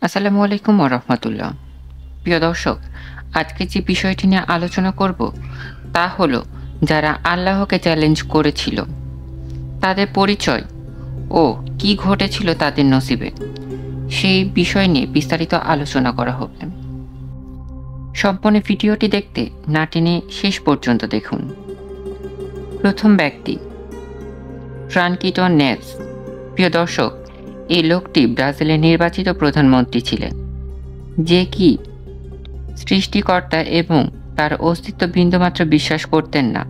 আসসালামু আলাইকুম ওয়া রাহমাতুল্লাহ। প্রিয় দর্শক, আজকে যে বিষয়টি নিয়ে আলোচনা করব তা হলো যারা আল্লাহকে চ্যালেঞ্জ করেছিল তাদের পরিচয় ও কি ঘটেছিল তাদের নসিবে, সেই বিষয় নিয়ে বিস্তারিত আলোচনা করা হবে। সম্পূর্ণ ভিডিওটি দেখতে না টেনে শেষ পর্যন্ত দেখুন। প্রথম ব্যক্তি ফ্রানকিটো নেভস। প্রিয় দর্শক, এই লোকটি ব্রাজিলের নির্বাচিত প্রধানমন্ত্রী ছিলেন, যে কি সৃষ্টিকর্তা এবং তার অস্তিত্ব বিন্দুমাত্র বিশ্বাস করতেন না।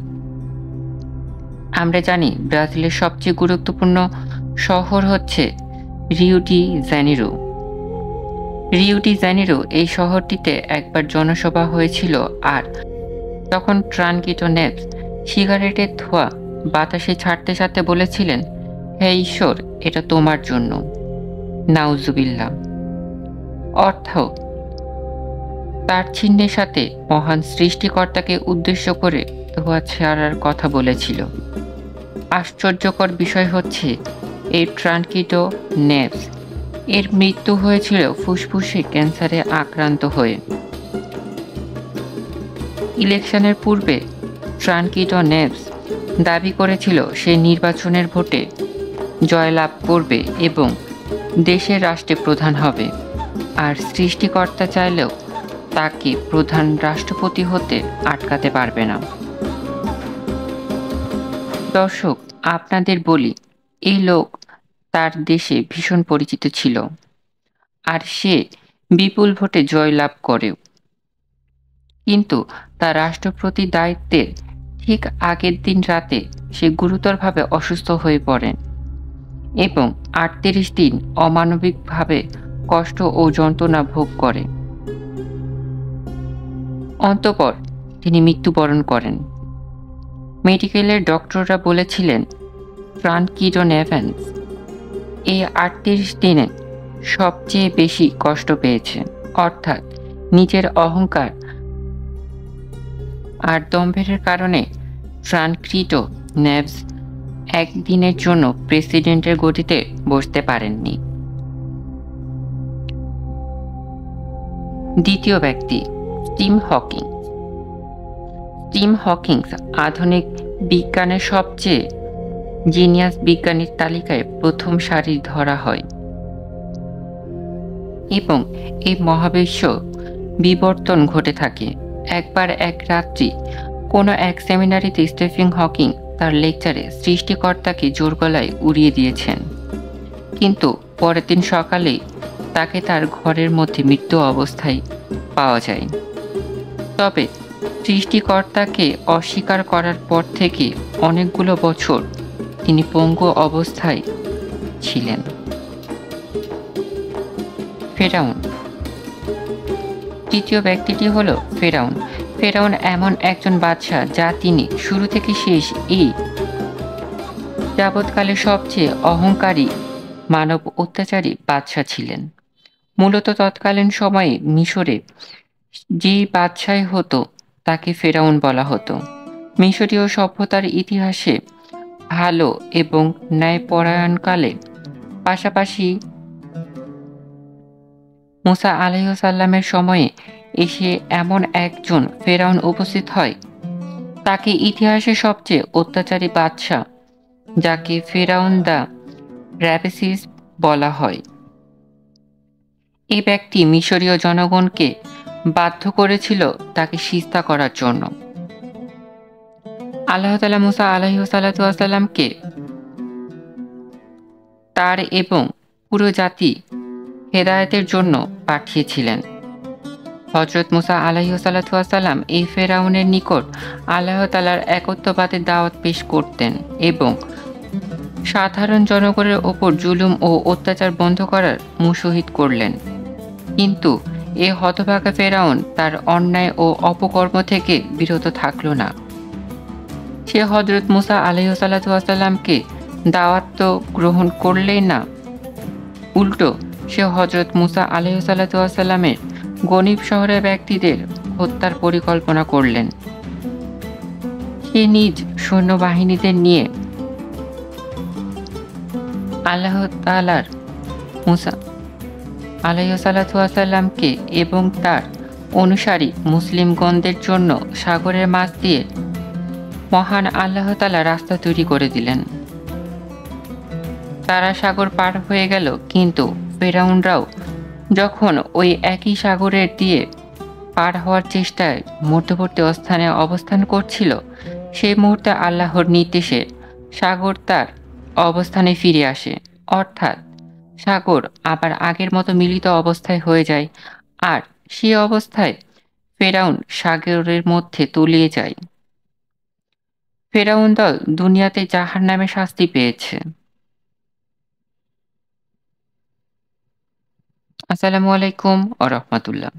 আমরা জানি ব্রাজিলের সবচেয়ে গুরুত্বপূর্ণ শহর হচ্ছে Rio de Janeiro. Rio de Janeiro এই শহরটিতে একবার জনসভা হয়েছিল, আর তখন ফ্রানকিটো নেভস সিগারেটের ধোঁয়া বাতাসে ছাড়তে ছাড়তে বলেছিলেন, হে ঈশ্বর, এটা তোমার জন্য, নাউজুবিল্লাহ। অর্থ, তার চিহ্নের সাথে মহান সৃষ্টিকর্তাকে উদ্দেশ্য করে ধোঁয়া ছাড়ার কথা বলেছিল। আশ্চর্যকর বিষয় হচ্ছে, এই ফ্রানকিটো নেভস এর মৃত্যু হয়েছিল ফুসফুসে ক্যান্সারে আক্রান্ত হয়ে। ইলেকশনের পূর্বে ফ্রানকিটো নেভস দাবি করেছিল সে নির্বাচনের ভোটে জয়লাভ করবে এবং দেশের রাষ্ট্রের প্রধান হবে, আর সৃষ্টিকর্তা চাইলেও তাকে প্রধান রাষ্ট্রপতি হতে আটকাতে পারবে না। দর্শক, আপনাদের বলি, এই লোক তার দেশে ভীষণ পরিচিত ছিল, আর সে বিপুল ভোটে জয়লাভ করেও। কিন্তু তার রাষ্ট্রপতি দায়িত্বের ঠিক আগের দিন রাতে সে গুরুতরভাবে অসুস্থ হয়ে পড়েন এবং ৩৮ দিন অমানবিকভাবে কষ্ট ও যন্ত্রণা ভোগ করে। অতঃপর তিনি মৃত্যুবরণ করেন। মেডিকেলের ডক্টররা বলেছিলেন, ফ্রানকিটো নেভস এই ৩৮ দিনে সবচেয়ে বেশি কষ্ট পেয়েছে, অর্থাৎ নিজের অহংকার আর দম্ভের কারণে ফ্রানকিটো নেভস একদিনের জন্য প্রেসিডেন্টের গদিতে বসতে পারেননি। দ্বিতীয় ব্যক্তি স্টিম হকিং। স্টিম হকিংস আধুনিক বিজ্ঞানের সবচেয়ে জিনিয়াস বিজ্ঞানীর তালিকায় প্রথম সারি ধরা হয় এবং এই মহাবিশ্ব বিবর্তন ঘটে থাকে। একবার এক রাত্রি কোনো এক সেমিনারিতে স্টিফেন হকিং তার লেকচারে সৃষ্টিকর্তাকে জোর গলায় উড়িয়ে দিয়েছেন, কিন্তু পরের দিন সকালেই তাকে তার ঘরের মধ্যে মৃত্যু অবস্থায় পাওয়া যায়। তবে সৃষ্টিকর্তাকে অস্বীকার করার পর থেকে অনেকগুলো বছর তিনি পঙ্গু অবস্থায় ছিলেন। ফেরাউন। তৃতীয় ব্যক্তিটি হল ফেরাউন। ফেরাউন এমন একজন বাদশাহ যা তিনি শুরু থেকে শেষ এই যাবৎকালে সবচেয়ে অহংকারী মানব অত্যাচারী বাদশাহ ছিলেন। মূলত তৎকালীন সময়ে মিশরে যেই বাদশাহ হতো তাকে ফেরাউন বলা হতো। মিশরীয় সভ্যতার ইতিহাসে ভালো এবং ন্যায়পরায়ণকালে পাশাপাশি মুসা আলাইহিসসালামের সময়ে এসে এমন একজন ফেরাউন উপস্থিত হয়, তাকে ইতিহাসের সবচেয়ে অত্যাচারী বাদশাহ, যাকে ফেরাউন দ্য র্যাপেসিস বলা হয়। এই ব্যক্তি মিশরীয় জনগণকে বাধ্য করেছিল তাকে সিজদা করার জন্য। আল্লাহ তাআলা মুসা আলাইহিসসালামকে তার এবং পুরো জাতি হেদায়েতের জন্য পাঠিয়েছিলেন। হযরত মুসা আলাইহিসসালাম এই ফেরাউনের নিকট আল্লাহ তাআলার একত্ববাদের দাওয়াত পেশ করতেন এবং সাধারণ জনগণের ওপর জুলুম ও অত্যাচার বন্ধ করার মুশহিদ করলেন। কিন্তু এ হতভাগা ফেরাউন তার অন্যায় ও অপকর্ম থেকে বিরত থাকল না। সে হযরত মুসা আলাইহিসসালামকে দাওয়াত তো গ্রহণ করলেই না, উল্টো সে হযরত মুসা আলাইহিসসালামের গনীব শহরের ব্যক্তিদের হত্যার পরিকল্পনা করলেন। সে নিজ সৈন্যবাহিনীদের নিয়ে আল্লাহ তাআলার মুসা আলাইহিসসালাতু ওয়াসাল্লামকে এবং তার অনুসারী মুসলিমগণদের জন্য সাগরের মাঝ দিয়ে মহান আল্লাহ তাআলা রাস্তা তৈরি করে দিলেন। তারা সাগর পার হয়ে গেল, কিন্তু ফেরাউনরাও যখন ওই একই সাগরের দিয়ে পার হওয়ার চেষ্টায় মধ্যবর্তী স্থানে অবস্থান করছিল, সেই মুহূর্তে আল্লাহর নির্দেশে সাগর তার অবস্থানে ফিরে আসে। অর্থাৎ সাগর আবার আগের মতো মিলিত অবস্থায় হয়ে যায়, আর সে অবস্থায় ফেরাউন সাগরের মধ্যে তলিয়ে যায়। ফেরাউন দল দুনিয়াতে জাহান্নামে শাস্তি পেয়েছে। আসসালামু আলাইকুম ওয়া রাহমাতুল্লাহ।